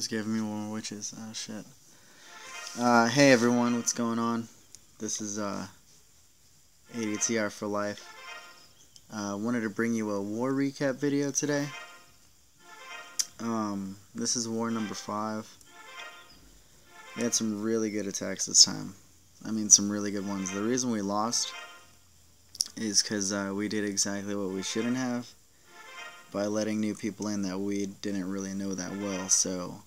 He's giving me more witches. Oh shit. Hey everyone, what's going on? This is ADTR for life. Wanted to bring you a war recap video today. This is war number 5. We had some really good attacks this time. I mean, some really good ones. The reason we lost is because we did exactly what we shouldn't have by letting new people in that we didn't really know that well. So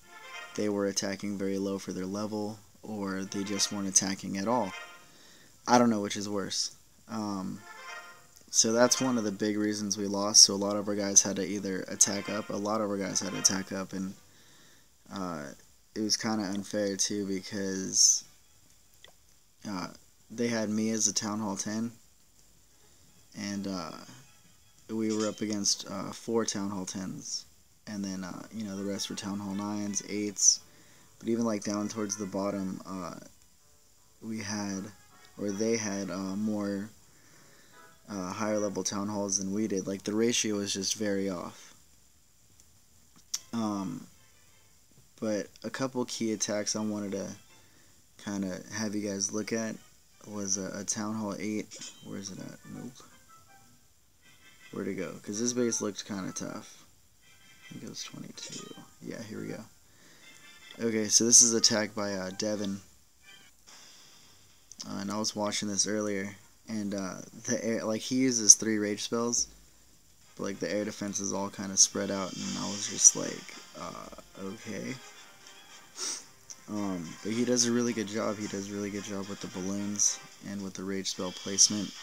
they were attacking very low for their level, or they just weren't attacking at all. I don't know which is worse. So that's one of the big reasons we lost. So a lot of our guys had to either attack up. And it was kind of unfair too, because they had me as a Town Hall 10, and we were up against 4 Town Hall 10s, and then the rest were Town Hall 9s, 8s. But even like down towards the bottom, they had more higher level Town Halls than we did. Like, the ratio was just very off. But a couple key attacks I wanted to kind of have you guys look at was a Town Hall 8. Where's it at? Nope. Where'd it go? Because this base looked kind of tough. I think it was 22. Yeah, here we go. Okay, so this is attack by Devin. And I was watching this earlier, and the air, like, he uses 3 rage spells, but like the air defense is all kind of spread out, and I was just like, okay. But he does a really good job. He does a really good job with the balloons and with the rage spell placement.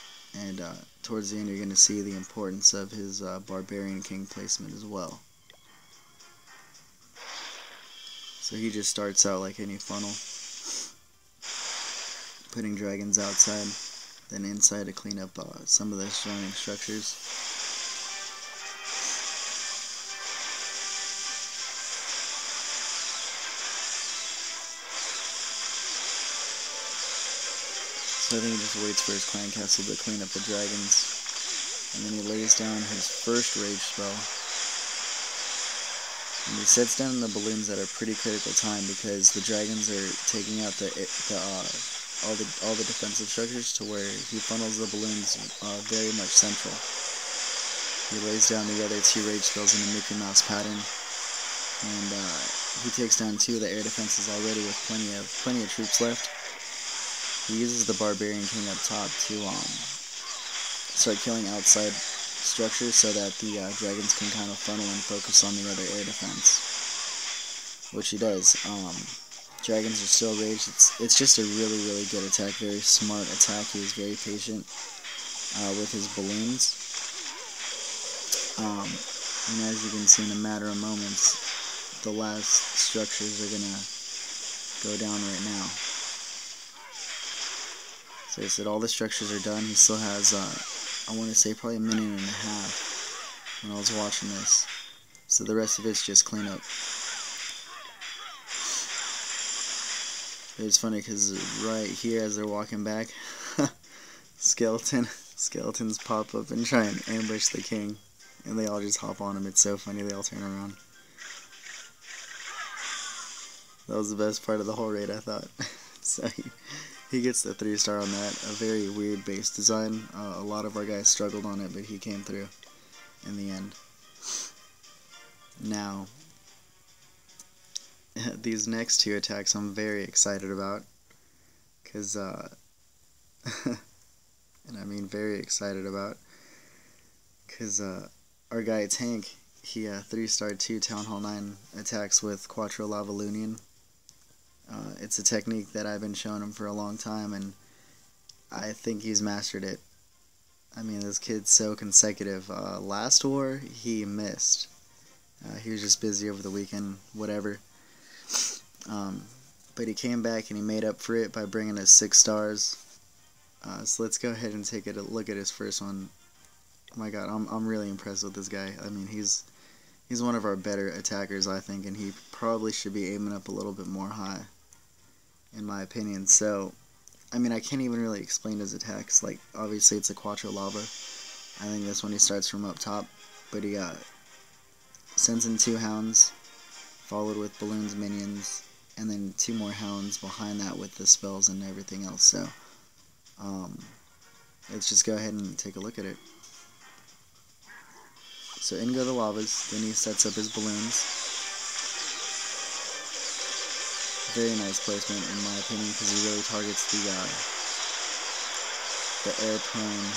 And towards the end, you're going to see the importance of his Barbarian King placement as well. So he just starts out like any funnel, putting dragons outside, then inside to clean up some of the surrounding structures. So I think he just waits for his clan castle to clean up the dragons, and then he lays down his first rage spell. And he sets down the balloons at a pretty critical time, because the dragons are taking out all the defensive structures, to where he funnels the balloons very much central. He lays down the other 2 rage spells in a Mickey Mouse pattern, and he takes down 2 of the air defenses already with plenty of troops left. He uses the Barbarian King up top to start killing outside structures, so that the dragons can kind of funnel and focus on the other air defense, which he does. Dragons are still raged. It's just a really good attack, very smart attack. He was very patient with his balloons. And as you can see, in a matter of moments, the last structures are gonna go down right now. So I said all the structures are done. He still has, I want to say, probably a minute and a half when I was watching this. So the rest of it's just cleanup. It's funny because right here, as they're walking back, skeletons pop up and try and ambush the king, and they all just hop on him. It's so funny. They all turn around. That was the best part of the whole raid, I thought. So he gets the 3-star on that. A very weird base design. A lot of our guys struggled on it, but he came through in the end. Now, these next 2 attacks I'm very excited about, because, and I mean very excited about, because our guy Tank, he 3-starred 2 Town Hall 9 attacks with QuatroLavaLoonion. It's a technique that I've been showing him for a long time, and I think he's mastered it. I mean, this kid's so consecutive. Last war, he missed. He was just busy over the weekend, whatever. But he came back and he made up for it by bringing us 6 stars. So let's go ahead and take a look at his first one. Oh my god, I'm really impressed with this guy. I mean, he's one of our better attackers, I think, and he probably should be aiming up a little bit more high, in my opinion. So, I mean, I can't even really explain his attacks. Like, obviously it's a QuatroLava. I think this one he starts from up top, but he sends in 2 hounds, followed with balloons, minions, and then 2 more hounds behind that with the spells and everything else. So let's just go ahead and take a look at it. So in go the lavas, then he sets up his balloons. Very nice placement in my opinion, because he really targets the air prone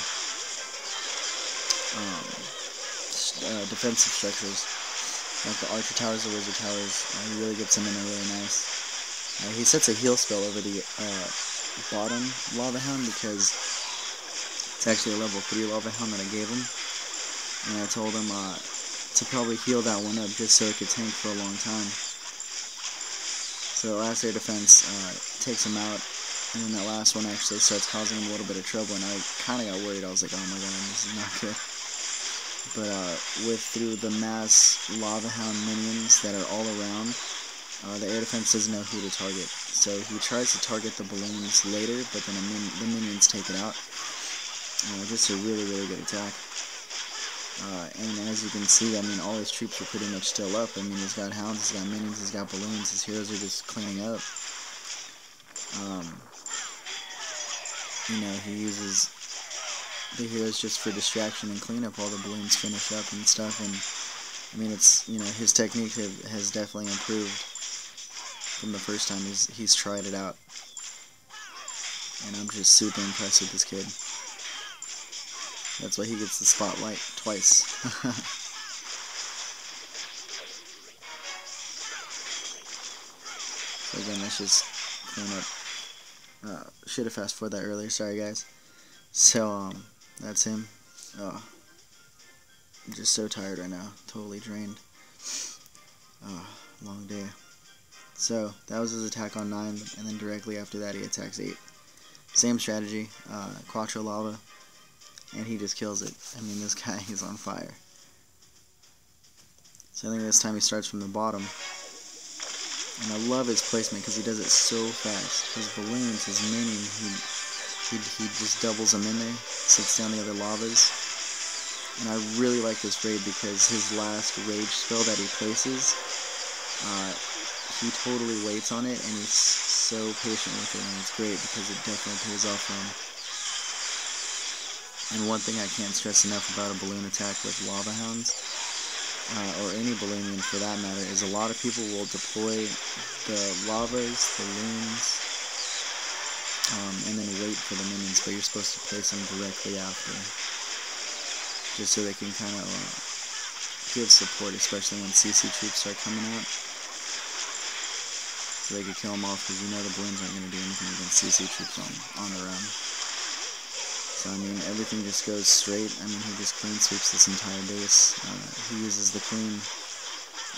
defensive structures, like the archer towers, the wizard towers. He really gets them in there really nice. He sets a heal spell over the bottom lava hound, because it's actually a level 3 lava hound that I gave him, and I told him to probably heal that one up just so it could tank for a long time. So last air defense takes him out, and then that last one actually starts causing him a little bit of trouble, and I kind of got worried. I was like, oh my god, this is not good. But through the mass lava hound minions that are all around, the air defense doesn't know who to target. So he tries to target the balloons later, but then the minions take it out. Just a really, really good attack. And as you can see, I mean, all his troops are pretty much still up. I mean, he's got hounds, he's got minions, he's got balloons. His heroes are just cleaning up. He uses the heroes just for distraction and cleanup while the balloons finish up and stuff. And I mean, it's, his technique has definitely improved from the first time he's tried it out. And I'm just super impressed with this kid. That's why he gets the spotlight twice. So again, let's just clean up. Should have fast forwarded that earlier, sorry guys. So, that's him. I'm just so tired right now, totally drained. Long day. So, that was his attack on 9, and then directly after that he attacks 8. Same strategy, QuatroLava. And he just kills it. I mean, this guy is on fire. So I think this time he starts from the bottom. And I love his placement because he does it so fast. His balloons, his minion, he just doubles them in there, sits down the other lavas. And I really like this raid because his last rage spell that he places, he totally waits on it, and he's so patient with it, and it's great because it definitely pays off for him. And one thing I can't stress enough about a balloon attack with lava hounds, or any balloonian for that matter, is a lot of people will deploy the lavas, the loons, and then wait for the minions, but you're supposed to place them directly after, just so they can kind of give support, especially when CC troops start coming out, so they can kill them off, because the balloons aren't going to do anything against CC troops on their own. So, I mean, everything just goes straight. I mean, he just clean sweeps this entire base. He uses the queen,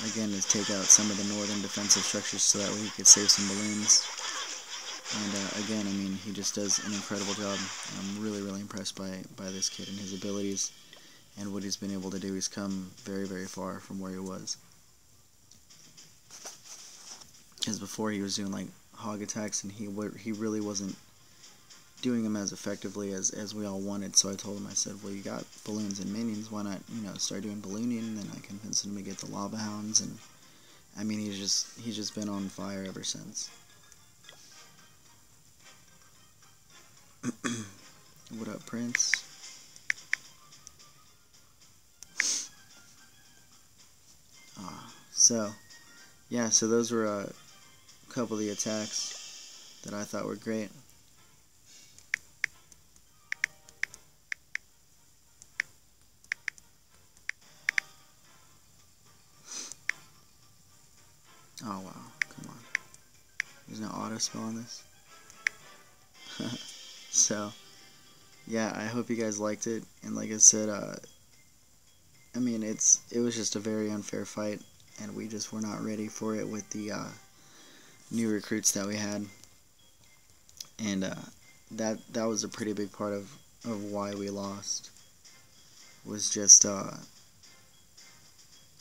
again, to take out some of the northern defensive structures so that way he could save some balloons. And, again, I mean, he just does an incredible job. I'm really, really impressed by this kid and his abilities and what he's been able to do. He's come very, very far from where he was. Because before he was doing, like, hog attacks, and he really wasn't doing them as effectively as we all wanted. So I told him, I said, well, you got balloons and minions, why not, start doing ballooning? And then I convinced him to get the lava hounds, and I mean, he's just been on fire ever since. What up, Prince? So yeah, so those were a couple of the attacks that I thought were great. Oh wow, come on. There's no auto spell on this. So, yeah, I hope you guys liked it. And like I said, I mean, it was just a very unfair fight, and we just were not ready for it with the new recruits that we had. And that was a pretty big part of why we lost. Was just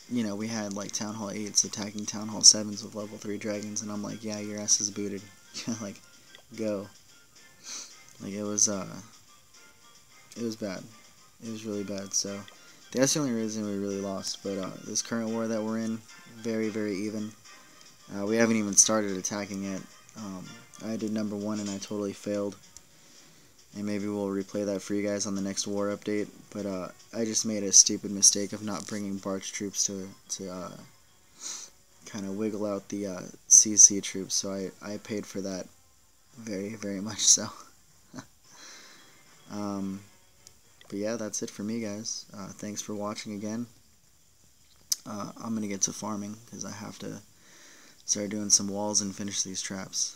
we had like Town Hall 8s attacking Town Hall 7s with level 3 dragons, and I'm like, yeah, your ass is booted. Like, go. Like, it was bad. It was really bad. So that's the only reason we really lost. But this current war that we're in, very, very even. We haven't even started attacking yet. I did number 1 and I totally failed. And maybe we'll replay that for you guys on the next war update. But I just made a stupid mistake of not bringing Bark's troops to kind of wiggle out the CC troops. So I paid for that very, very much so. But yeah, that's it for me, guys. Thanks for watching again. I'm going to get to farming because I have to start doing some walls and finish these traps.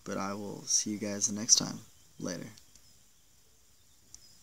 But I will see you guys the next time. Later.